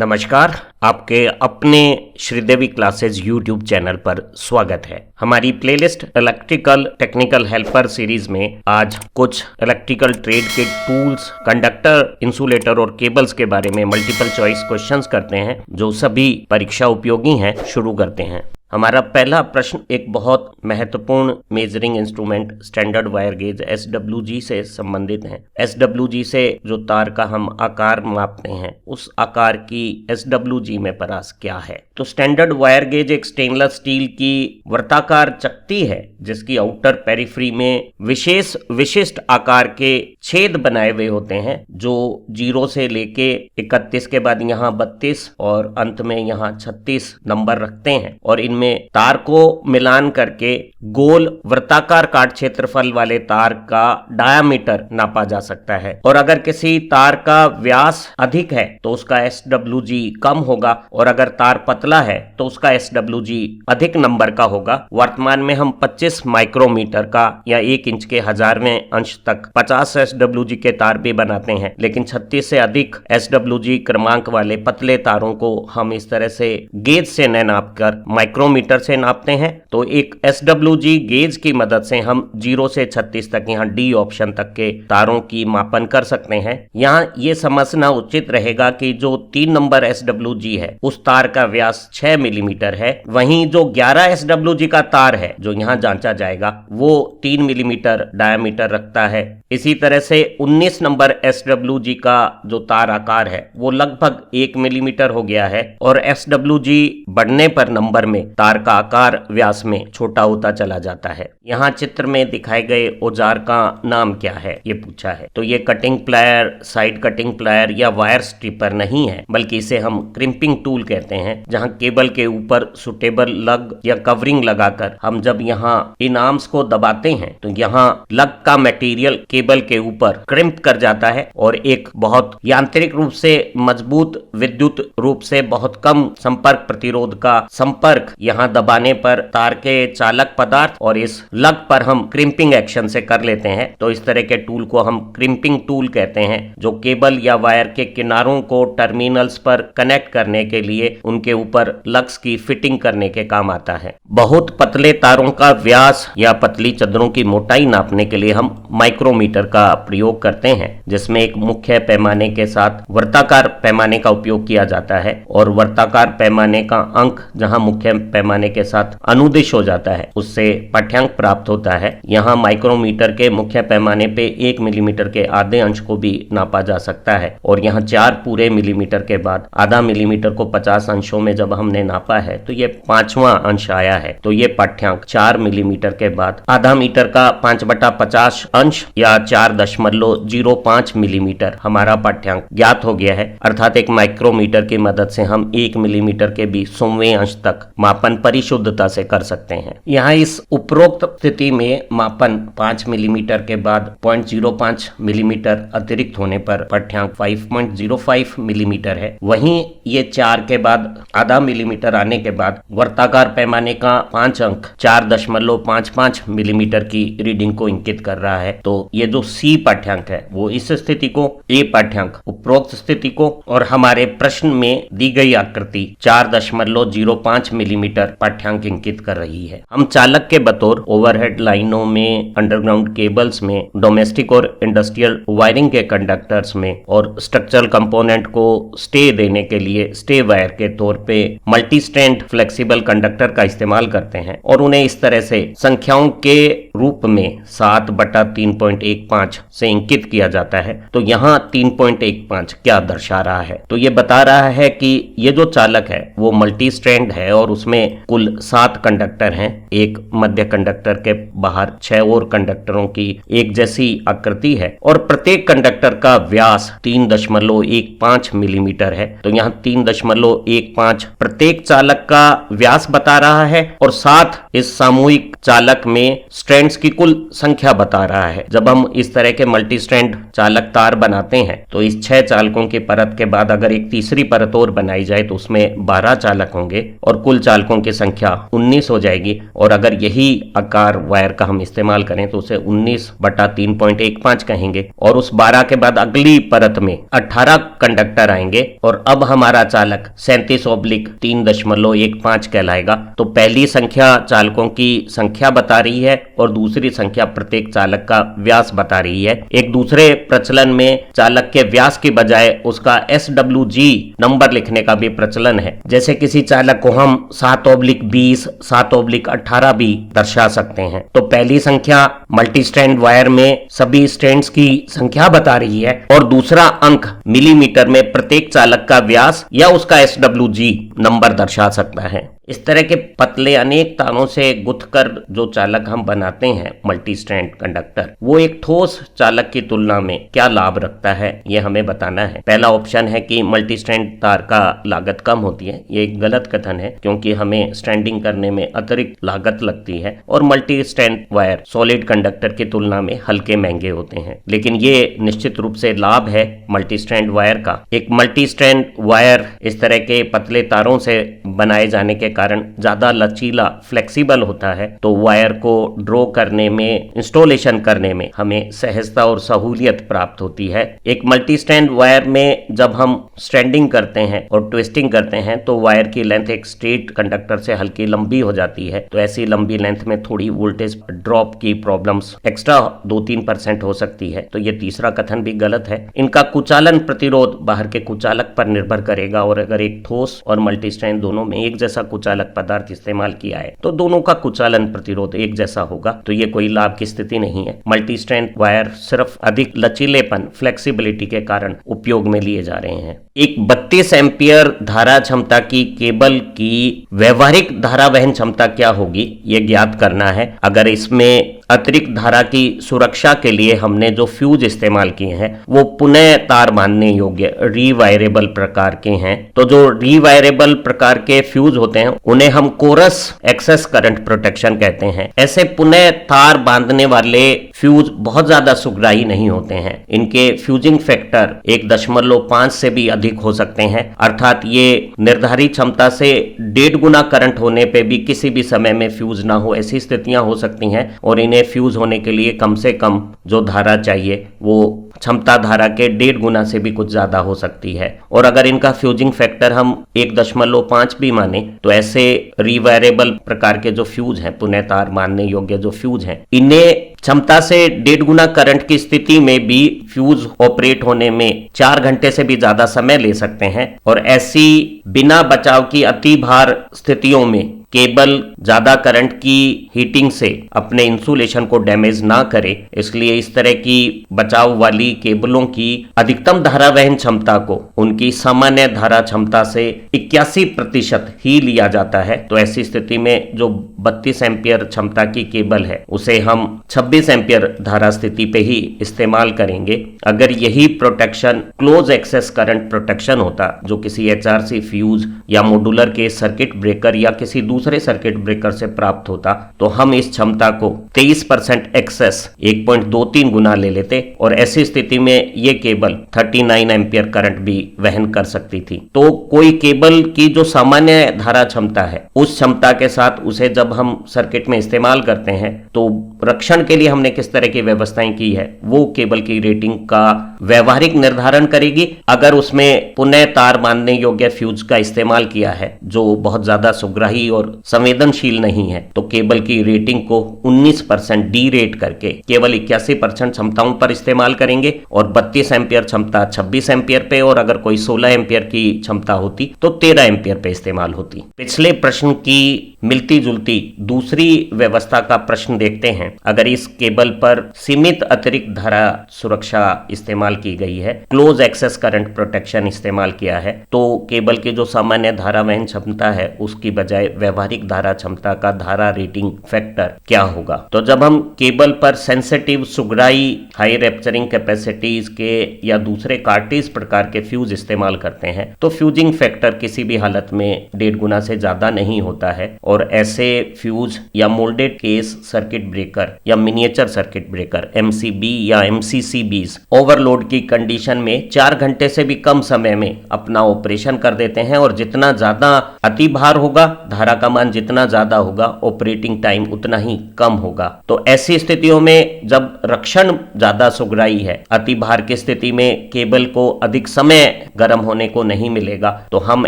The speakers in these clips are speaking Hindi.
नमस्कार, आपके अपने श्रीदेवी क्लासेज यूट्यूब चैनल पर स्वागत है। हमारी playlist electrical technical helper series में आज कुछ इलेक्ट्रिकल ट्रेड के टूल्स, कंडक्टर, इंसुलेटर और केबल्स के बारे में मल्टीपल चॉइस क्वेश्चंस करते हैं जो सभी परीक्षा उपयोगी हैं। शुरू करते हैं। हमारा पहला प्रश्न एक बहुत महत्वपूर्ण measuring instrument standard wire gauge SWG से संबंधित है। SWG से जो तार का हम आकार मापते हैं उस आकार की SWG में परास क्या है। तो स्टैंडर्ड वायर गेज एक स्टेनलेस स्टील की वर्ताकार चकती है जिसकी आउटर पेरिफ्री में विशिष्ट आकार के छेद बनाए हुए होते हैं जो 0 से लेके 31 के बाद यहाँ 32 और अंत में यहाँ 36 नंबर रखते हैं और इनमें तार को मिलान करके गोल वर्ताकार काट क्षेत्रफल वाले तार का डायामीटर नापा जा सकता है। और अगर किसी तार का व्यास अधिक है तो उसका SWG कम होगा और अगर तार पतला है तो उसका SWG अधिक नंबर का होगा। वर्तमान में हम 25 माइक्रोमीटर का या 1 इंच के 1000वें अंश तक 50 SWG के तार भी बनाते हैं, लेकिन 36 से अधिक SWG क्रमांक वाले पतले तारों को हम इस तरह से गेज से न नापकर माइक्रोमीटर से नापते हैं। तो एक SWG गेज की मदद से हम 0 से 36 तक यहाँ D ऑप्शन तक के तारों की मापन कर सकते हैं। यहाँ ये समझना उचित रहेगा कि जो 3 नंबर SWG है उस तार का व्यास 6 मिलीमीटर है, वहीं जो 11 SWG का तार है जो यहाँ जांचा जाएगा वो 3 मिलीमीटर डायामीटर रखता है। इसी तरह से 19 नंबर SWG का जो तार आकार है वो लगभग 1 मिलीमीटर हो गया है और SWG बढ़ने पर नंबर में तार का आकार व्यास में छोटा होता चला जाता है। यहाँ चित्र में दिखाए गए औजार का नाम क्या है ये पूछा है। तो ये cutting plier, side cutting plier या वायर स्ट्रिपर नहीं है, बल्कि इसे हम क्रिम्पिंग टूल कहते हैं, जहाँ केबल के ऊपर सुटेबल लग या कवरिंग लगाकर हम जब यहाँ इन आर्म्स को दबाते हैं तो यहाँ लग का मटेरियल केबल के ऊपर क्रिम्प कर जाता है और एक बहुत यांत्रिक रूप से मजबूत, विद्युत रूप से बहुत कम संपर्क प्रतिरोध का संपर्क यहाँ दबाने पर तार के चालक पदार्थ और इस लग पर हम क्रिम्पिंग एक्शन से कर लेते हैं। तो इस तरह के टूल को हम क्रिम्पिंग टूल कहते हैं, जो केबल या वायर के किनारों को टर्मिनल्स पर कनेक्ट करने के लिए उनके ऊपर लग्स की फिटिंग करने के काम आता है। बहुत पतले तारों का व्यास या पतली चद्दरों की मोटाई नापने के लिए हम माइक्रोमीटर का प्रयोग करते हैं, जिसमें एक मुख्य पैमाने के साथ वर्ताकार पैमाने का उपयोग किया जाता है और वर्ताकार पैमाने का अंक जहां मुख्य पैमाने के साथ अनुदिश हो जाता है उससे पाठ्यांक प्राप्त होता है। यहाँ माइक्रोमीटर के मुख्य पैमाने पे 1 मिलीमीटर के आधे अंश को भी नापा जा सकता है और यहाँ 4 पूरे मिलीमीटर के बाद आधा मिलीमीटर को 50 अंशों में जब हमने नापा है तो ये 5वां अंश आया है। तो ये पाठ्यांक 4 मिलीमीटर के बाद आधा मीटर का 5/50 अंश या 4.05 मिलीमीटर हमारा पाठ्यांक ज्ञात हो गया है। अर्थात एक माइक्रोमीटर की मदद से हम 1 मिलीमीटर के भी 100वें अंश तक मापन परिशुद्धता से कर सकते हैं। यहाँ इस उपरोक्त स्थिति में मापन 5 मिलीमीटर के बाद 0.05 मिलीमीटर अतिरिक्त होने पर पाठ्यांक 5.05 मिलीमीटर है। वहीं ये 4 के बाद आधा मिलीमीटर आने के बाद वर्ताकार पैमाने का 5 अंक 4.55 मिलीमीटर की रीडिंग को इंगित कर रहा है। तो ये जो C पाठ्यांक है वो इस स्थिति को, A पाठ्यांक उपरोक्त स्थिति को और हमारे प्रश्न में दी गई आकृति 4.05 मिलीमीटर पाठ्यांक इंकित कर रही है। हम चालक के बतौर ओवरहेड लाइनों में, अंडरग्राउंड केबल्स में, डोमेस्टिक और इंडस्ट्रियल वायरिंग के कंडक्टर्स में और स्ट्रक्चरल कंपोनेंट को स्टे देने के लिए स्टे वायर के तौर पे मल्टी स्ट्रैंड फ्लेक्सिबल कंडक्टर का इस्तेमाल करते हैं और उन्हें इस तरह से संख्याओं के रूप में 7/3.15 से इंकित किया जाता है। तो यहाँ 3.15 क्या दर्शा रहा है? तो ये बता रहा है कि ये जो चालक है वो मल्टी स्ट्रैंड है और उसमें कुल 7 कंडक्टर हैं। एक मध्य कंडक्टर के बाहर 6 और कंडक्टरों की एक जैसी आकृति है और प्रत्येक कंडक्टर का व्यास 3.15 मिलीमीटर है। तो यहाँ 3.15 प्रत्येक चालक का व्यास बता रहा है और 7 इस सामूहिक चालक में स्ट्रैंड्स की कुल संख्या बता रहा है। जब हम इस तरह के मल्टी स्ट्रैंड चालक तार बनाते हैं तो इस 6 चालकों की परत के बाद अगर एक तीसरी परत और बनाई जाए तो उसमें 12 चालक होंगे और कुल चालकों चालकों की संख्या 19 हो जाएगी, और अगर यही आकार वायर का हम इस्तेमाल करें तो उसे 19/3.15 कहेंगे। और उस 12 के बाद अगली परत में 18 कंडक्टर आएंगे, और अब हमारा चालक 37/3.15 कहलाएगा। तो पहली संख्या चालकों की संख्या बता रही है और दूसरी संख्या प्रत्येक चालक का व्यास बता रही है। एक दूसरे प्रचलन में चालक के व्यास की बजाय उसका SWG नंबर लिखने का भी प्रचलन है। जैसे किसी चालक को हम 7/20, 7/18 भी दर्शा सकते हैं। तो पहली संख्या मल्टी स्ट्रैंड वायर में सभी स्ट्रैंड्स की संख्या बता रही है, और दूसरा अंक मिलीमीटर में प्रत्येक चालक का व्यास या उसका SWG नंबर दर्शा सकता है। इस तरह के पतले अनेक तारों से गुथकर जो चालक हम बनाते हैं मल्टी स्ट्रैंड कंडक्टर, वो एक ठोस चालक की तुलना में क्या लाभ रखता है, ये हमें बताना है। पहला ऑप्शन है कि मल्टी स्ट्रैंड तार का लागत कम होती है। ये एक गलत कथन है, क्योंकि हमें स्ट्रैंडिंग करने में अतिरिक्त लागत लगती है, और multi strand wire solid conductor की तुलना में हल्के महंगे होते हैं। लेकिन ये निश्चित रूप से लाभ है मल्टी स्ट्रैंड वायर का। एक मल्टी स्ट्रैंड वायर इस तरह के पतले तारों से बनाए जाने के कारण ज्यादा लचीला, फ्लेक्सिबल होता है, तो वायर को ड्रॉ करने में, इंस्टॉलेशन करने में हमें सहजता और सहूलियत प्राप्त होती है। एक मल्टी स्ट्रैंड वायर में जब हम स्ट्रैंडिंग करते हैं और ट्विस्टिंग करते हैं तो वायर की लेंथ एक स्ट्रेट कंडक्टर से हल्की लंबी हो जाती है। तो ऐसी लंबी लेंथ में थोड़ी वोल्टेज ड्रॉप की प्रॉब्लम्स एक्स्ट्रा 2-3% हो सकती है। तो ये तीसरा कथन भी गलत है। इनका कुचालन प्रतिरोध बाहर के कुचालक पर निर्भर करेगा, और अगर एक ठोस और मल्टी स्ट्रैंड दोनों में एक जैसा कुचालक पदार्थ इस्तेमाल किया है तो दोनों का कुचालन प्रतिरोध एक जैसा होगा। तो ये कोई लाभ की स्थिति नहीं है। मल्टी स्ट्रैंड वायर सिर्फ अधिक लचीलेपन, फ्लेक्सिबिलिटी के कारण उपयोग में लिए जा रहे हैं। एक 32 एम्पियर धारा क्षमता की केबल की व्यवहारिक धारा वहन क्षमता क्या होगी, ये ज्ञात करना है। अगर इसमें अतिरिक्त धारा की सुरक्षा के लिए हमने जो फ्यूज इस्तेमाल किए हैं वो पुनः तार बांधने योग्य रीवायरेबल प्रकार के हैं, तो जो रीवायरेबल प्रकार के फ्यूज होते हैं उन्हें हम कोरस एक्सेस करंट प्रोटेक्शन कहते हैं। ऐसे पुनः तार बांधने वाले फ्यूज बहुत ज्यादा सुग्राही नहीं होते हैं। इनके फ्यूजिंग फैक्टर 1.5 से भी अधिक हो सकते हैं, अर्थात ये निर्धारित क्षमता से 1.5 गुना करंट होने पे भी किसी भी समय में फ्यूज ना हो, ऐसी स्थितियां हो सकती हैं। और इन्हें फ्यूज होने के लिए कम से कम जो धारा चाहिए वो क्षमता धारा के 1.5 गुना से भी कुछ ज्यादा हो सकती है। और अगर इनका फ्यूजिंग फैक्टर हम 1.5 भी माने तो ऐसे रिवायरेबल प्रकार के जो फ्यूज हैं, पुनः तार मानने योग्य जो फ्यूज हैं, इन्हें क्षमता से 1.5 गुना करंट की स्थिति में भी फ्यूज ऑपरेट होने में 4 घंटे से भी ज्यादा समय ले सकते हैं। और ऐसी बिना बचाव की अति भार स्थितियों में केबल ज्यादा करंट की हीटिंग से अपने इंसुलेशन को डैमेज ना करे, इसलिए इस तरह की बचाव वाली केबलों की अधिकतम धारा वहन क्षमता को उनकी सामान्य धारा क्षमता से 81% ही लिया जाता है। तो ऐसी स्थिति में जो 32 एम्पियर क्षमता की केबल है उसे हम 26 एम्पियर धारा स्थिति पे ही इस्तेमाल करेंगे। अगर यही protection close excess current protection होता जो किसी HRC फ्यूज या मॉड्यूलर के सर्किट ब्रेकर या किसी दूसरे सर्किट ब्रेकर से प्राप्त होता, तो हम इस क्षमता को 23% एक्सेस 1.23 गुना ले लेते, और ऐसी स्थिति में ये केबल 39 एम्पियर करंट भी वहन कर सकती थी। तो कोई केबल की जो सामान्य धारा क्षमता है उस क्षमता के साथ उसे जब हम सर्किट में इस्तेमाल करते हैं तो रक्षण के लिए हमने किस तरह की व्यवस्थाएं की है वो केबल की रेटिंग का व्यवहारिक निर्धारण करेगी। अगर उसमें पुनः तार बांधने योग्य फ्यूज का इस्तेमाल किया है जो बहुत ज्यादा सुग्राही और संवेदनशील नहीं है, तो केबल की रेटिंग को 19% डी रेट करके केवल 81% क्षमताओं पर इस्तेमाल करेंगे, और 32 एम्पियर क्षमता 26 एम्पियर पे, और अगर कोई 16 एम्पियर की क्षमता होती तो 13 एम्पियर पे इस्तेमाल होती। पिछले प्रश्न की मिलती जुलती दूसरी व्यवस्था का प्रश्न देखते हैं। अगर इस केबल पर सीमित अतिरिक्त धारा सुरक्षा इस्तेमाल की गई है, क्लोज एक्सेस करंट प्रोटेक्शन इस्तेमाल किया है, तो केबल की जो सामान्य धारा वहन क्षमता है उसकी बजाय व्यवहारिक धारा क्षमता का धारा रेटिंग फैक्टर क्या होगा। तो जब हम केबल पर सेंसिटिव, सुग्राई, हाई रैप्चरिंग कैपेसिटीज के या दूसरे कार्टेज प्रकार के फ्यूज इस्तेमाल करते हैं तो फ्यूजिंग फैक्टर किसी भी हालत में 1.5 गुना से ज्यादा नहीं होता है, और ऐसे फ्यूज या मोल्डेड केस सर्किट ब्रेकर या मिनिएचर सर्किट ब्रेकर MCB या MCCBs ओवरलोड की कंडीशन में 4 घंटे से भी कम समय में अपना ऑपरेशन कर देते हैं, और जितना ज्यादा अति भार होगा, धारा का तापमान जितना ज्यादा होगा ऑपरेटिंग टाइम उतना ही कम होगा। तो ऐसी स्थितियों में जब रक्षण ज्यादा सुगराई है, अति भार की स्थिति में केबल को अधिक समय गर्म होने को नहीं मिलेगा, तो हम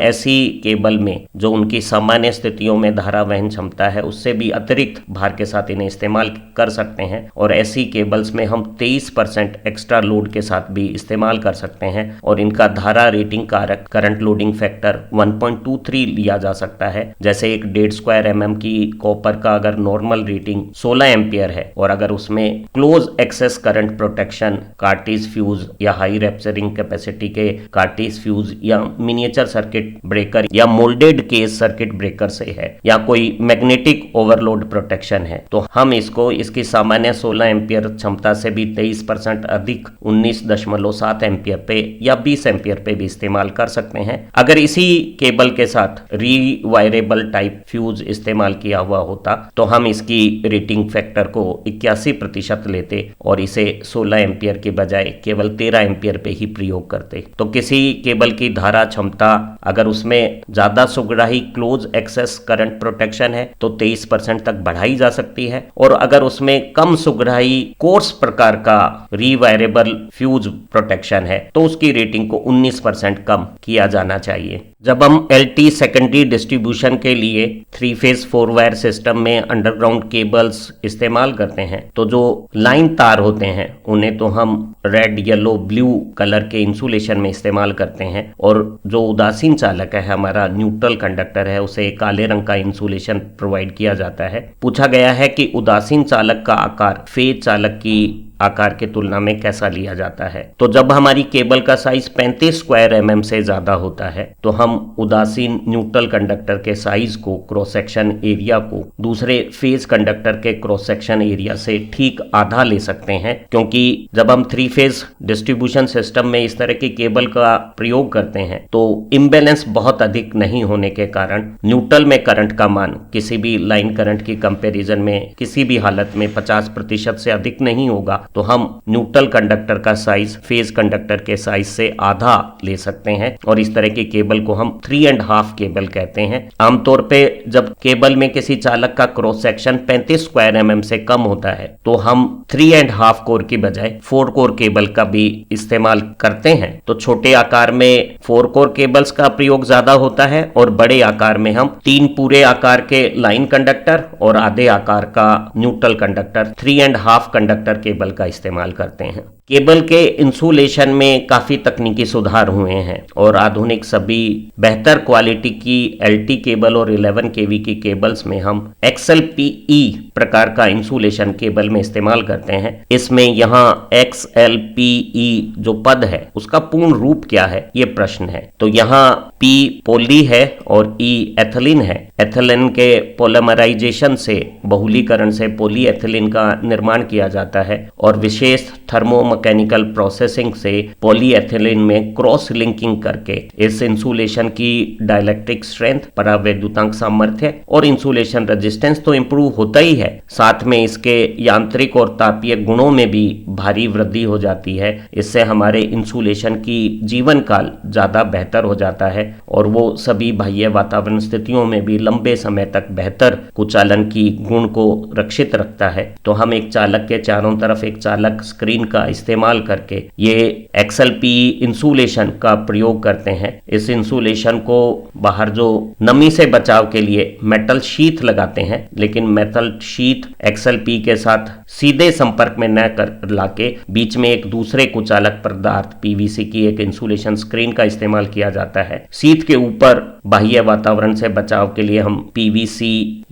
ऐसी केबल में जो उनकी सामान्य स्थितियों में धारा वहन क्षमता है उससे भी अतिरिक्त भार के साथ इन्हें इस्तेमाल कर सकते हैं। और ऐसी केबल्स में हम 23% एक्स्ट्रा लोड के साथ भी इस्तेमाल कर सकते हैं और इनका धारा रेटिंग कारक करंट लोडिंग फैक्टर 1.23 लिया जा सकता है। जैसे एक 1.5 स्क्वायर mm की कॉपर का अगर नॉर्मल रेटिंग 16 एम्पियर है और अगर उसमें close excess current protection, cartridge fuse या हाई रैप्चरिंग कैपेसिटी के कार्टिज फ्यूज या मिनिएचर सर्किट ब्रेकर या मोल्डेड केस सर्किट ब्रेकर से है या कोई मैग्नेटिक ओवरलोड प्रोटेक्शन है, तो हम इसको इसकी सामान्य 16 एम्पियर क्षमता से भी 23% अधिक 19.7 एम्पियर पे या 20 एम्पियर पे भी इस्तेमाल कर सकते हैं। अगर इसी केबल के साथ रीवायरेबल टाइप फ्यूज इस्तेमाल किया हुआ होता तो हम इसकी रेटिंग फैक्टर को 81% लेते और इसे 16 एम्पियर के बजाय केवल 13 एम्पियर पे ही प्रयोग करते। तो किसी केबल की धारा क्षमता अगर उसमें ज्यादा सुगराही क्लोज एक्सेस करंट प्रोटेक्शन है तो 23% तक बढ़ाई जा सकती है, और अगर उसमें कम सुगराही कोर्स प्रकार का रीवायरेबल फ्यूज प्रोटेक्शन है तो उसकी रेटिंग को 19% कम किया जाना चाहिए। जब हम LT सेकेंडरी डिस्ट्रीब्यूशन के लिए 3 फेज 4 वायर सिस्टम में अंडरग्राउंड केबल्स इस्तेमाल करते हैं तो जो लाइन तार होते हैं उन्हें तो हम रेड, येलो, ब्लू कलर के इंसुलेशन में इस्तेमाल करते हैं, और जो उदासीन चालक है हमारा न्यूट्रल कंडक्टर है उसे काले रंग का इंसुलेशन प्रोवाइड किया जाता है। पूछा गया है कि उदासीन चालक का आकार फेज चालक की आकार की तुलना में कैसा लिया जाता है। तो जब हमारी केबल का साइज 35 स्क्वायर mm से ज्यादा होता है तो हम उदासीन न्यूट्रल कंडक्टर के साइज को, क्रॉस सेक्शन एरिया को दूसरे फेज कंडक्टर के क्रॉस सेक्शन एरिया से ठीक आधा ले सकते हैं, क्योंकि जब हम 3 फेज डिस्ट्रीब्यूशन सिस्टम में इस तरह की केबल का प्रयोग करते हैं तो इम्बैलेंस बहुत अधिक नहीं होने के कारण न्यूट्रल में करंट का मान किसी भी लाइन करंट की कंपैरिजन में किसी भी हालत में 50% से अधिक नहीं होगा, तो हम न्यूट्रल कंडक्टर का साइज फेज कंडक्टर के साइज से आधा ले सकते हैं और इस तरह की केबल को हम 3.5 केबल कहते हैं। आमतौर पे जब केबल में किसी चालक का क्रॉस सेक्शन 35 स्क्वायर mm से कम होता है तो हम 3.5 कोर की बजाय 4 कोर केबल का भी इस्तेमाल करते हैं। तो छोटे आकार में 4 कोर केबल्स का प्रयोग ज्यादा होता है और बड़े आकार में हम 3 पूरे आकार के लाइन कंडक्टर और आधे आकार का न्यूट्रल कंडक्टर 3.5 कंडक्टर केबल का इस्तेमाल करते हैं। केबल के इंसुलेशन में काफी तकनीकी सुधार हुए हैं और आधुनिक सभी बेहतर क्वालिटी की LT केबल और 11 kV की केबल्स में हम XLPE प्रकार का इंसुलेशन केबल में इस्तेमाल करते हैं। इसमें यहाँ XLPE जो पद है उसका पूर्ण रूप क्या है ये प्रश्न है। तो यहाँ P पोली है और E एथिलीन है। एथिलीन के पोलिमराइजेशन से, बहुलीकरण से पॉलीएथिलीन का निर्माण किया जाता है और विशेष थर्मोमैकेनिकल प्रोसेसिंग से पॉलीएथिलीन में क्रॉस लिंकिंग करके इस इंसुलेशन की डाइलेक्ट्रिक स्ट्रेंथ, परावैद्युतांक सामर्थ्य और इंसुलेशन रेजिस्टेंस तो इंप्रूव होता ही है, साथ में इसके यांत्रिक और तापीय गुणों में भी भारी वृद्धि हो जाती है। इससे हमारे इंसुलेशन की जीवन काल ज्यादा बेहतर हो जाता है और वो सभी बाह्य वातावरण स्थितियों में भी लंबे समय तक बेहतर कुचालन की गुण को रक्षित रखता है। तो हम एक चालक के चारों तरफ एक चालक स्क्रीन का इस्तेमाल करके ये XLPE इंसुलेशन का प्रयोग करते हैं। इस इंसुलेशन को बाहर जो नमी से बचाव के लिए मेटल शीथ लगाते हैं, लेकिन मेटल शीथ XLPE के साथ सीधे संपर्क में न कर लाके बीच में एक दूसरे कुचालक पदार्थ PVC की एक इंसुलेशन स्क्रीन का इस्तेमाल किया जाता है। शीथ के ऊपर बाह्य वातावरण से बचाव के लिए हम PVC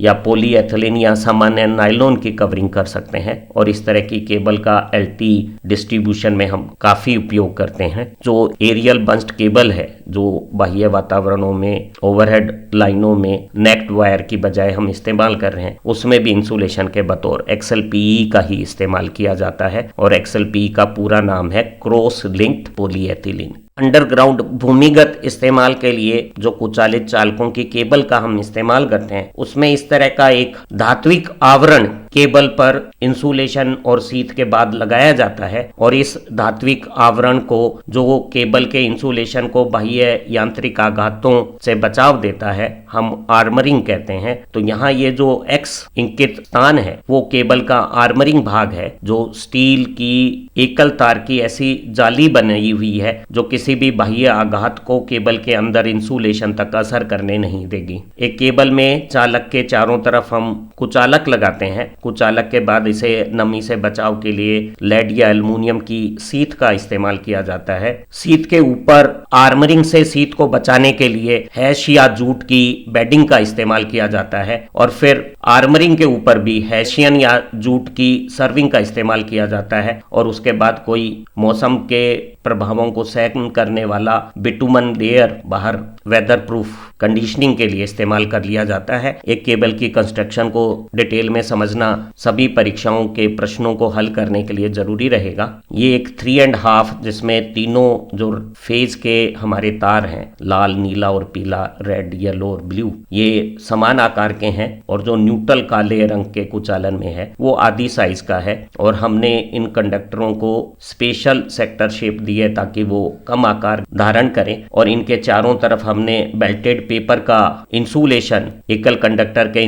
या पॉलीएथिलीन या सामान्य नायलॉन की कवरिंग कर सकते हैं और इस तरह की केबल का LT डिस्ट्रीब्यूशन में हम काफी उपयोग करते हैं। जो एरियल बंच्ड केबल है, जो बाह्य वातावरणों में ओवरहेड लाइनों में नेक्ड वायर की बजाय हम इस्तेमाल कर रहे हैं, उसमें भी इंसुलेशन के बतौर XLPE का ही इस्तेमाल किया जाता है और XLPE का पूरा नाम है क्रॉस लिंक्ड पॉलीएथिलीन। अंडरग्राउंड भूमिगत इस्तेमाल के लिए जो कुचालित चालकों की केबल का हम इस्तेमाल करते हैं उसमें इस तरह का एक धात्विक आवरण केबल पर इंसुलेशन और सीथ के बाद लगाया जाता है और इस धात्विक आवरण को, जो केबल के इंसुलेशन को बाह्य यांत्रिक आघातों से बचाव देता है, हम आर्मरिंग कहते हैं। तो यहाँ ये जो एक्स इंकित स्थान है वो केबल का आर्मरिंग भाग है, जो स्टील की एकल तार की ऐसी जाली बनाई हुई है जो किसी भी बाह्य आघात को केबल के अंदर इंसुलेशन तक असर करने नहीं देगी। एक केबल में चालक के चारों तरफ हम कुचालक लगाते हैं। कुचालक के बाद इसे नमी से बचाव के लिए लेड या एल्युमिनियम की सीथ का इस्तेमाल किया जाता है। सीथ के ऊपर आर्मरिंग से सीथ को बचाने के लिए हैश या जूट की बेडिंग का इस्तेमाल किया जाता है और फिर आर्मरिंग के ऊपर भी हैशियन या जूट की सर्विंग का इस्तेमाल किया जाता है और उसके बाद कोई मौसम के प्रभावों को सहन करने वाला बिटुमन लेयर बाहर वेदर प्रूफ कंडीशनिंग के लिए इस्तेमाल कर लिया जाता है। एक केबल की कंस्ट्रक्शन को डिटेल में समझना सभी परीक्षाओं के प्रश्नों को हल करने के लिए जरूरी रहेगा। ये एक 3.5 जिसमें तीनों जो फेज के हमारे तार हैं, लाल, नीला और पीला, रेड, येलो और ब्लू, ये समान आकार के हैं और जो न्यूट्रल काले रंग के कुचालन में है वो आधी साइज का है और हमने इन कंडक्टरों को स्पेशल सेक्टर शेप दी है ताकि वो कम आकार धारण करें और इनके चारों तरफ हमने बेल्टेड पेपर का इंसुलेशन एकल कंडक्टर के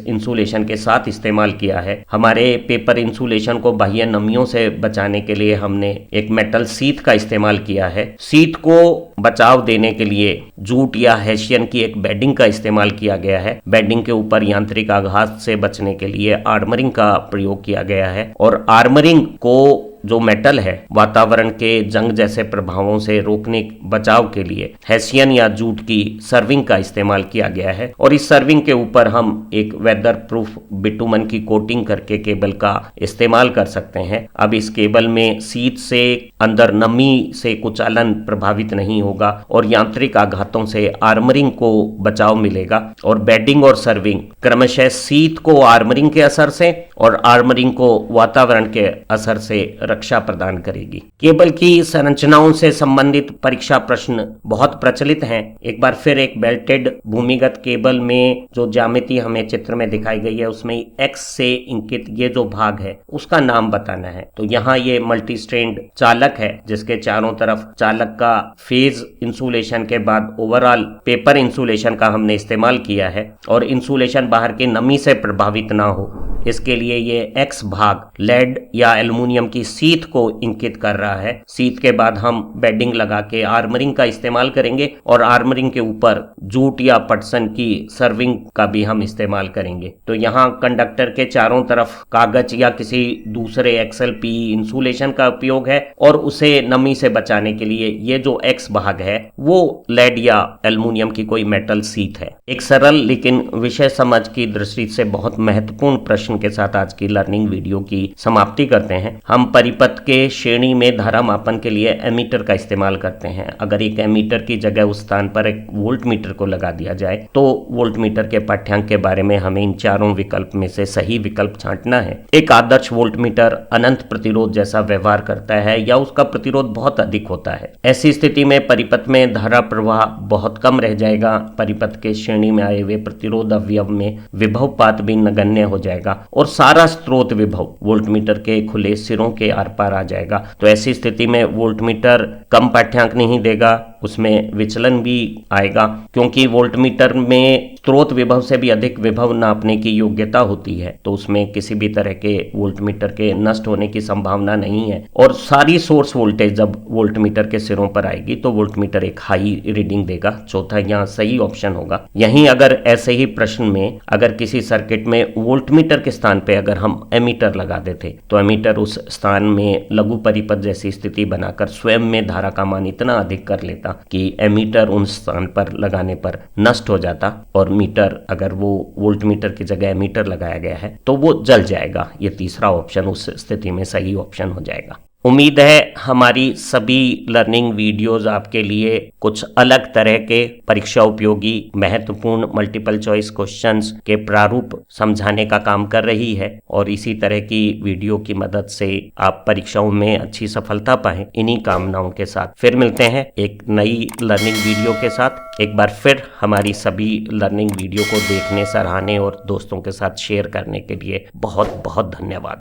इंसुलेशन के साथ इस्तेमाल किया है। हमारे पेपर इंसुलेशन को बाह्य नमियों से बचाने के लिए हमने एक मेटल सीथ का इस्तेमाल किया है। सीथ को बचाव देने के लिए जूट या हैशियन की एक बेडिंग का इस्तेमाल किया गया है। बेडिंग के ऊपर यांत्रिक आघात से बचने के लिए आर्मरिंग का प्रयोग किया गया है और आर्मरिंग को जो मेटल है वातावरण के जंग जैसे प्रभावों से रोकने बचाव के लिए हैशियन या जूट की सर्विंग का इस्तेमाल किया गया है और इस सर्विंग के ऊपर हम एक वेदर प्रूफ बिटुमन की कोटिंग करके केबल का इस्तेमाल कर सकते हैं। अब इस केबल में सीथ से अंदर नमी से कुचालन प्रभावित नहीं होगा और यांत्रिक आघातों से आर्मरिंग को बचाव मिलेगा और बेडिंग और सर्विंग क्रमशः सीथ को आर्मरिंग के असर से और आर्मरिंग को वातावरण के असर से रक्षा प्रदान करेगी। केबल की संरचनाओं से संबंधित परीक्षा प्रश्न बहुत प्रचलित हैं। एक बार फिर एक बेल्टेड भूमिगत केबल में जो ज्यामिति हमें चित्र में दिखाई गई है उसमें एक्स से इंकित ये जो भाग है उसका नाम बताना है। तो यहाँ ये मल्टी स्ट्रेंड चालक है जिसके चारों तरफ चालक का फेज इंसुलेशन के बाद ओवरऑल पेपर इंसुलेशन का हमने इस्तेमाल किया है और इंसुलेशन बाहर की नमी से प्रभावित ना हो इसके लिए ये एक्स भाग लेड या एल्युमिनियम की सीथ को इंकित कर रहा है। सीथ के बाद हम बेडिंग लगा के आर्मरिंग का इस्तेमाल करेंगे और आर्मरिंग के ऊपर जूट या पटसन की सर्विंग का भी हम इस्तेमाल करेंगे। तो यहाँ कंडक्टर के चारों तरफ कागज या किसी दूसरे XLPE इंसुलेशन का उपयोग है और उसे नमी से बचाने के लिए ये जो एक्स भाग है वो लेड या एल्युमिनियम की कोई मेटल सीथ है। एक सरल लेकिन विषय समझ की दृष्टि से बहुत महत्वपूर्ण प्रश्न के साथ आज की लर्निंग वीडियो की समाप्ति करते हैं। हम परिपथ के श्रेणी में धारा मापन के लिए एमीटर का इस्तेमाल करते हैं। अगर एक एमीटर की जगह उस स्थान पर एक वोल्ट मीटर को लगा दिया जाए तो वोल्ट मीटर के पाठ्यांक के बारे में हमें इन चारों विकल्प में से सही विकल्प छांटना है। एक आदर्श वोल्ट मीटर अनंत प्रतिरोध जैसा व्यवहार करता है या उसका प्रतिरोध बहुत अधिक होता है। ऐसी स्थिति में परिपथ में धारा प्रवाह बहुत कम रह जाएगा। परिपथ के श्रेणी में आए हुए प्रतिरोध अवयव में विभवपात भी नगण्य हो जाएगा और सारा स्रोत विभव वोल्टमीटर के खुले सिरों के आर पार आ जाएगा। तो ऐसी स्थिति में वोल्टमीटर कम पाठ्यांक नहीं देगा, उसमें विचलन भी आएगा क्योंकि वोल्टमीटर में स्रोत विभव से भी अधिक विभव नापने की योग्यता होती है। तो उसमें किसी भी तरह के वोल्टमीटर के नष्ट होने की संभावना नहीं है और सारी सोर्स वोल्टेज जब वोल्टमीटर के सिरों पर आएगी तो वोल्टमीटर एक हाई रीडिंग देगा। चौथा यहाँ सही ऑप्शन होगा। यहीं अगर ऐसे ही प्रश्न में अगर किसी सर्किट में वोल्टमीटर के स्थान पे अगर हम एमीटर लगा देते तो एमीटर उस स्थान में लघु परिपथ जैसी स्थिति बनाकर स्वयं में धारा का मान इतना अधिक कर लेता कि एमीटर उन स्थान पर लगाने पर नष्ट हो जाता और मीटर, अगर वो वोल्ट मीटर की जगह एमीटर लगाया गया है तो वो जल जाएगा। ये तीसरा ऑप्शन उस स्थिति में सही ऑप्शन हो जाएगा। उम्मीद है हमारी सभी लर्निंग वीडियोस आपके लिए कुछ अलग तरह के परीक्षा उपयोगी महत्वपूर्ण मल्टीपल चॉइस क्वेश्चंस के प्रारूप समझाने का काम कर रही है और इसी तरह की वीडियो की मदद से आप परीक्षाओं में अच्छी सफलता पाएं। इन्हीं कामनाओं के साथ फिर मिलते हैं एक नई लर्निंग वीडियो के साथ। एक बार फिर हमारी सभी लर्निंग वीडियो को देखने, सराहने और दोस्तों के साथ शेयर करने के लिए बहुत बहुत धन्यवाद।